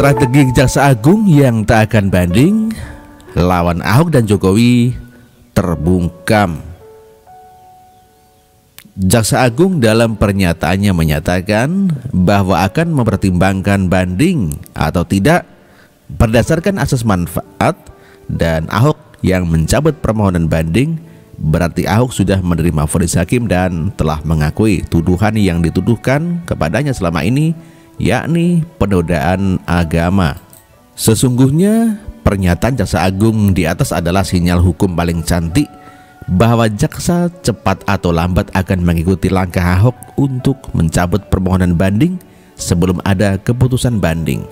Strategi Jaksa Agung yang tak akan banding lawan Ahok dan Jokowi terbungkam. Jaksa Agung dalam pernyataannya menyatakan bahwa akan mempertimbangkan banding atau tidak berdasarkan asas manfaat, dan Ahok yang mencabut permohonan banding berarti Ahok sudah menerima vonis hakim dan telah mengakui tuduhan yang dituduhkan kepadanya selama ini, yakni penodaan agama. Sesungguhnya pernyataan Jaksa Agung di atas adalah sinyal hukum paling cantik bahwa jaksa cepat atau lambat akan mengikuti langkah Ahok untuk mencabut permohonan banding sebelum ada keputusan banding.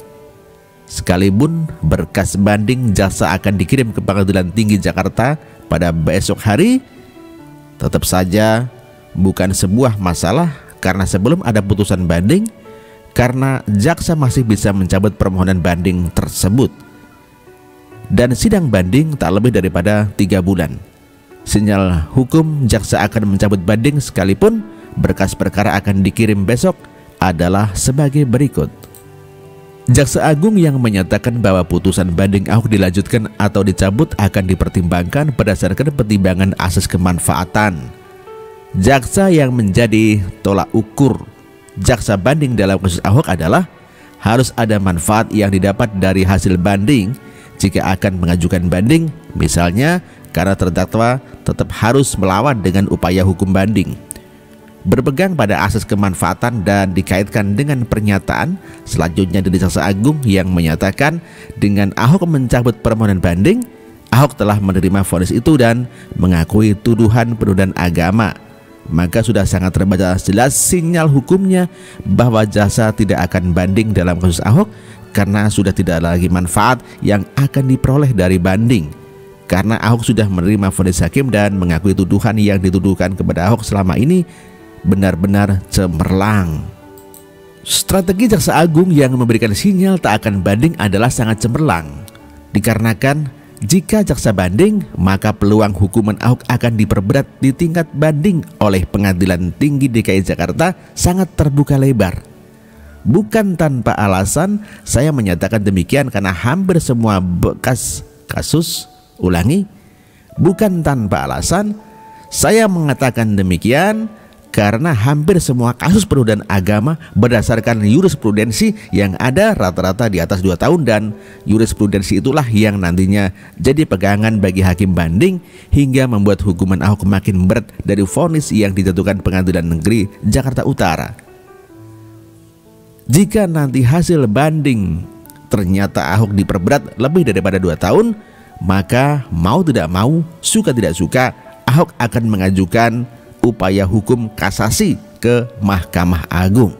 Sekalipun berkas banding jaksa akan dikirim ke Pengadilan Tinggi Jakarta pada besok hari, tetap saja bukan sebuah masalah karena sebelum ada putusan banding, karena jaksa masih bisa mencabut permohonan banding tersebut. Dan sidang banding tak lebih daripada 3 bulan. Sinyal hukum jaksa akan mencabut banding sekalipun berkas perkara akan dikirim besok adalah sebagai berikut. Jaksa Agung yang menyatakan bahwa putusan banding Ahok dilanjutkan atau dicabut akan dipertimbangkan berdasarkan pertimbangan asas kemanfaatan. Jaksa yang menjadi tolak ukur jaksa banding dalam kasus Ahok adalah harus ada manfaat yang didapat dari hasil banding jika akan mengajukan banding, misalnya karena terdakwa tetap harus melawan dengan upaya hukum banding. Berpegang pada asas kemanfaatan dan dikaitkan dengan pernyataan selanjutnya dari Jaksa Agung yang menyatakan dengan Ahok mencabut permohonan banding, Ahok telah menerima vonis itu dan mengakui tuduhan penodaan agama, maka sudah sangat terbaca jelas sinyal hukumnya bahwa jaksa tidak akan banding dalam kasus Ahok karena sudah tidak ada lagi manfaat yang akan diperoleh dari banding. Karena Ahok sudah menerima vonis hakim dan mengakui tuduhan yang dituduhkan kepada Ahok selama ini benar-benar cemerlang. Strategi Jaksa Agung yang memberikan sinyal tak akan banding adalah sangat cemerlang, dikarenakan jika jaksa banding, maka peluang hukuman Ahok akan diperberat di tingkat banding oleh Pengadilan Tinggi DKI Jakarta sangat terbuka lebar. Bukan tanpa alasan saya menyatakan demikian karena hampir semua bekas kasus, bukan tanpa alasan saya mengatakan demikian karena hampir semua kasus penodaan agama berdasarkan jurisprudensi yang ada rata-rata di atas 2 tahun, dan jurisprudensi itulah yang nantinya jadi pegangan bagi hakim banding hingga membuat hukuman Ahok makin berat dari vonis yang dijatuhkan Pengadilan Negeri Jakarta Utara. Jika nanti hasil banding ternyata Ahok diperberat lebih daripada 2 tahun, maka mau tidak mau, suka tidak suka, Ahok akan mengajukan upaya hukum kasasi ke Mahkamah Agung.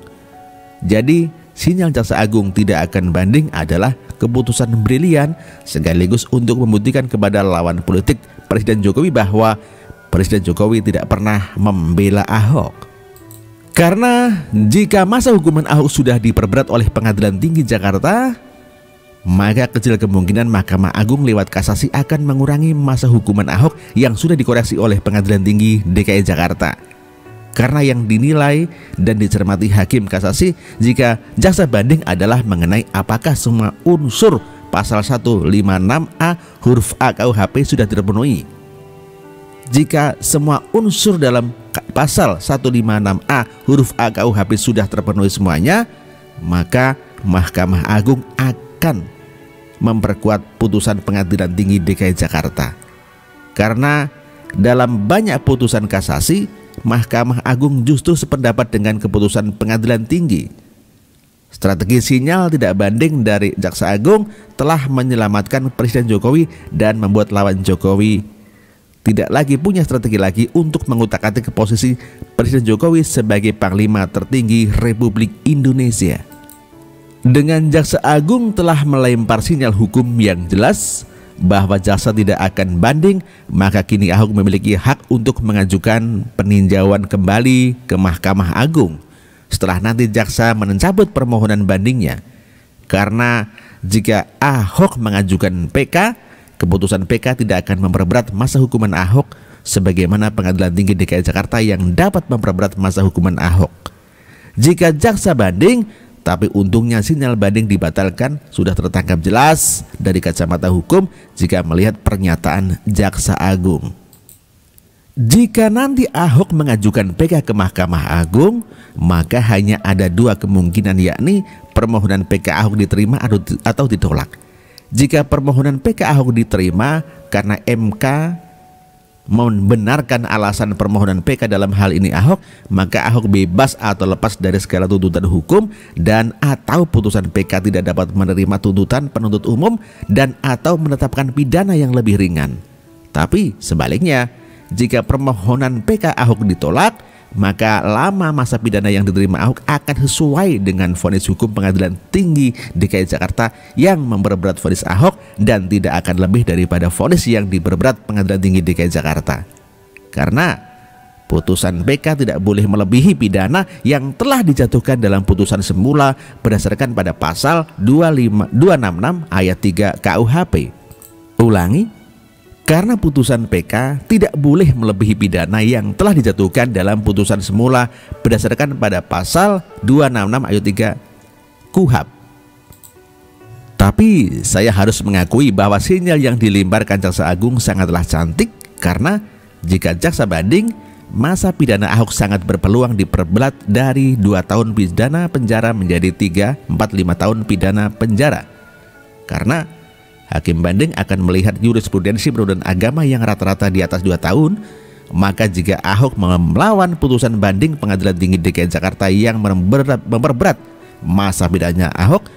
Jadi sinyal Jaksa Agung tidak akan banding adalah keputusan brilian sekaligus untuk membuktikan kepada lawan politik Presiden Jokowi bahwa Presiden Jokowi tidak pernah membela Ahok. Karena jika masa hukuman Ahok sudah diperberat oleh Pengadilan Tinggi Jakarta, maka kecil kemungkinan Mahkamah Agung lewat kasasi akan mengurangi masa hukuman Ahok yang sudah dikoreksi oleh Pengadilan Tinggi DKI Jakarta. Karena yang dinilai dan dicermati hakim kasasi jika jaksa banding adalah mengenai apakah semua unsur pasal 156A huruf A KUHP sudah terpenuhi. Jika semua unsur dalam pasal 156A huruf A KUHP sudah terpenuhi semuanya, maka Mahkamah Agung akan memperkuat putusan Pengadilan Tinggi DKI Jakarta. Karena dalam banyak putusan kasasi, Mahkamah Agung justru sependapat dengan keputusan Pengadilan Tinggi. Strategi sinyal tidak banding dari Jaksa Agung telah menyelamatkan Presiden Jokowi dan membuat lawan Jokowi tidak lagi punya strategi lagi untuk mengutak-atik posisi Presiden Jokowi sebagai Panglima tertinggi Republik Indonesia. Dengan Jaksa Agung telah melempar sinyal hukum yang jelas bahwa jaksa tidak akan banding, maka kini Ahok memiliki hak untuk mengajukan peninjauan kembali ke Mahkamah Agung setelah nanti jaksa mencabut permohonan bandingnya. Karena jika Ahok mengajukan PK, keputusan PK tidak akan memperberat masa hukuman Ahok sebagaimana Pengadilan Tinggi DKI Jakarta yang dapat memperberat masa hukuman Ahok. Jika jaksa banding, Tapi untungnya sinyal banding dibatalkan sudah tertangkap jelas dari kacamata hukum jika melihat pernyataan Jaksa Agung. Jika nanti Ahok mengajukan PK ke Mahkamah Agung, maka hanya ada dua kemungkinan, yakni permohonan PK Ahok diterima atau ditolak. Jika permohonan PK Ahok diterima karena MK membenarkan alasan permohonan PK dalam hal ini Ahok, maka Ahok bebas atau lepas dari segala tuntutan hukum dan atau putusan PK tidak dapat menerima tuntutan penuntut umum dan atau menetapkan pidana yang lebih ringan. Tapi sebaliknya, jika permohonan PK Ahok ditolak, maka lama masa pidana yang diterima Ahok akan sesuai dengan vonis hukum Pengadilan Tinggi DKI Jakarta yang memperberat vonis Ahok dan tidak akan lebih daripada vonis yang diperberat Pengadilan Tinggi DKI Jakarta. Karena putusan PK tidak boleh melebihi pidana yang telah dijatuhkan dalam putusan semula berdasarkan pada pasal 266 ayat 3 KUHP. Ulangi, karena putusan PK tidak boleh melebihi pidana yang telah dijatuhkan dalam putusan semula berdasarkan pada pasal 266 ayat 3 KUHP. Tapi saya harus mengakui bahwa sinyal yang dilemparkan Jaksa Agung sangatlah cantik, karena jika jaksa banding, masa pidana Ahok sangat berpeluang diperberat dari 2 tahun pidana penjara menjadi 3, 4, 5 tahun pidana penjara. Karena hakim banding akan melihat jurisprudensi peradilan agama yang rata-rata di atas 2 tahun, maka jika Ahok melawan putusan banding Pengadilan Tinggi DKI Jakarta yang memperberat masa pidananya Ahok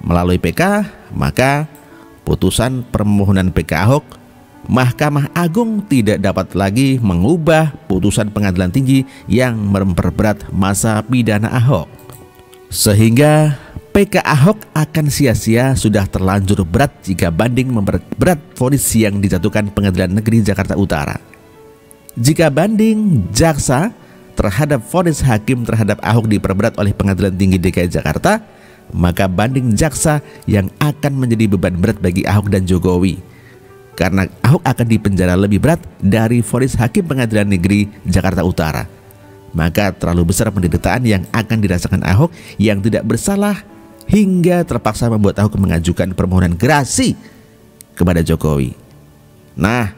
melalui PK, maka putusan permohonan PK Ahok, Mahkamah Agung tidak dapat lagi mengubah putusan Pengadilan Tinggi yang memperberat masa pidana Ahok. Sehingga PK Ahok akan sia-sia sudah terlanjur berat jika banding memperberat vonis yang dijatuhkan Pengadilan Negeri Jakarta Utara. Jika banding jaksa terhadap vonis hakim terhadap Ahok diperberat oleh Pengadilan Tinggi DKI Jakarta, maka banding jaksa yang akan menjadi beban berat bagi Ahok dan Jokowi. Karena Ahok akan dipenjara lebih berat dari vonis hakim Pengadilan Negeri Jakarta Utara. Maka terlalu besar penderitaan yang akan dirasakan Ahok yang tidak bersalah hingga terpaksa membuat Ahok mengajukan permohonan gerasi kepada Jokowi. Nah,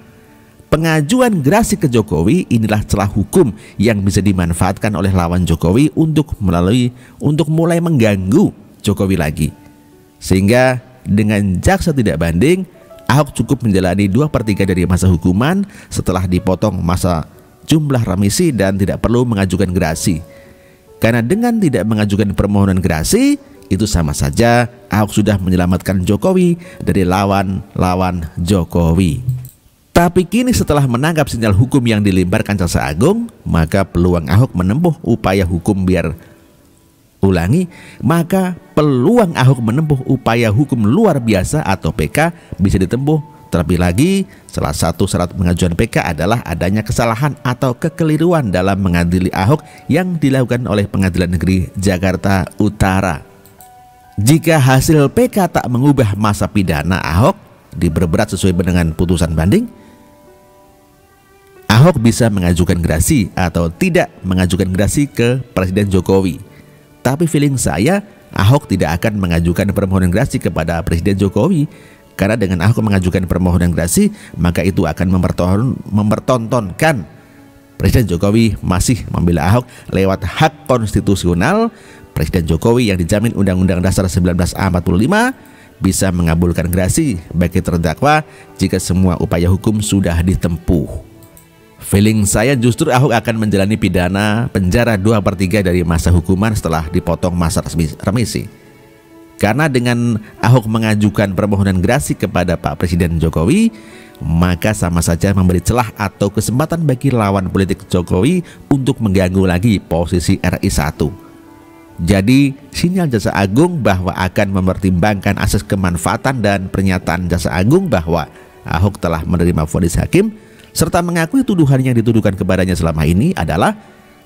pengajuan gerasi ke Jokowi inilah celah hukum yang bisa dimanfaatkan oleh lawan Jokowi untuk mulai mengganggu Jokowi lagi. Sehingga dengan jaksa tidak banding, Ahok cukup menjalani 2/3 dari masa hukuman setelah dipotong masa jumlah remisi dan tidak perlu mengajukan gerasi. Karena dengan tidak mengajukan permohonan gerasi, itu sama saja Ahok sudah menyelamatkan Jokowi dari lawan-lawan Jokowi. Tapi kini setelah menangkap sinyal hukum yang dilemparkan Jaksa Agung, maka peluang Ahok menempuh upaya hukum Ahok menempuh upaya hukum luar biasa atau PK bisa ditempuh. Terlebih lagi, salah satu syarat pengajuan PK adalah adanya kesalahan atau kekeliruan dalam mengadili Ahok yang dilakukan oleh Pengadilan Negeri Jakarta Utara. Jika hasil PK tak mengubah masa pidana Ahok diperberat sesuai dengan putusan banding, Ahok bisa mengajukan gerasi atau tidak mengajukan gerasi ke Presiden Jokowi. Tapi feeling saya, Ahok tidak akan mengajukan permohonan gerasi kepada Presiden Jokowi. Karena dengan Ahok mengajukan permohonan gerasi, maka itu akan mempertontonkan Presiden Jokowi masih membela Ahok lewat hak konstitusional. Presiden Jokowi yang dijamin Undang-Undang Dasar 1945 bisa mengabulkan gerasi bagi terdakwa jika semua upaya hukum sudah ditempuh. Feeling saya justru Ahok akan menjalani pidana penjara 2/3 dari masa hukuman setelah dipotong masa remisi. Karena dengan Ahok mengajukan permohonan gerasi kepada Pak Presiden Jokowi, maka sama saja memberi celah atau kesempatan bagi lawan politik Jokowi untuk mengganggu lagi posisi RI 1. Jadi sinyal Jaksa Agung bahwa akan mempertimbangkan asas kemanfaatan dan pernyataan Jaksa Agung bahwa Ahok telah menerima vonis hakim serta mengakui tuduhan yang dituduhkan kepadanya selama ini adalah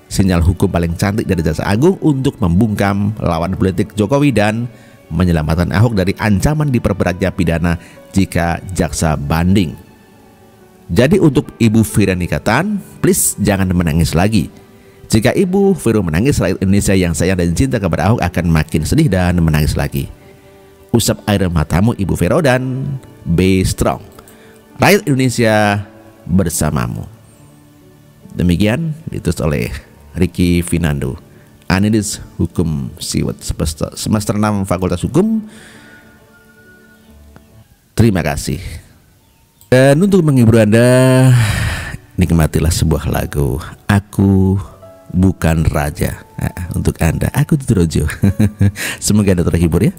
sinyal hukum paling cantik dari Jaksa Agung untuk membungkam lawan politik Jokowi dan menyelamatkan Ahok dari ancaman diperberatnya pidana jika jaksa banding. Jadi untuk Ibu Fira Nikatan, please jangan menangis lagi. Jika Ibu Vero menangis, rakyat Indonesia yang sayang dan cinta kepada Ahok akan makin sedih dan menangis lagi. Usap air matamu Ibu Vero dan be strong. Rakyat Indonesia bersamamu. Demikian ditulis oleh Ricky Finando, Analis Hukum Siwet semester 6 Fakultas Hukum. Terima kasih. Dan untuk menghibur Anda, nikmatilah sebuah lagu Aku Bukan Raja. Nah, untuk Anda, aku Tutrojo. Semoga Anda terhibur ya.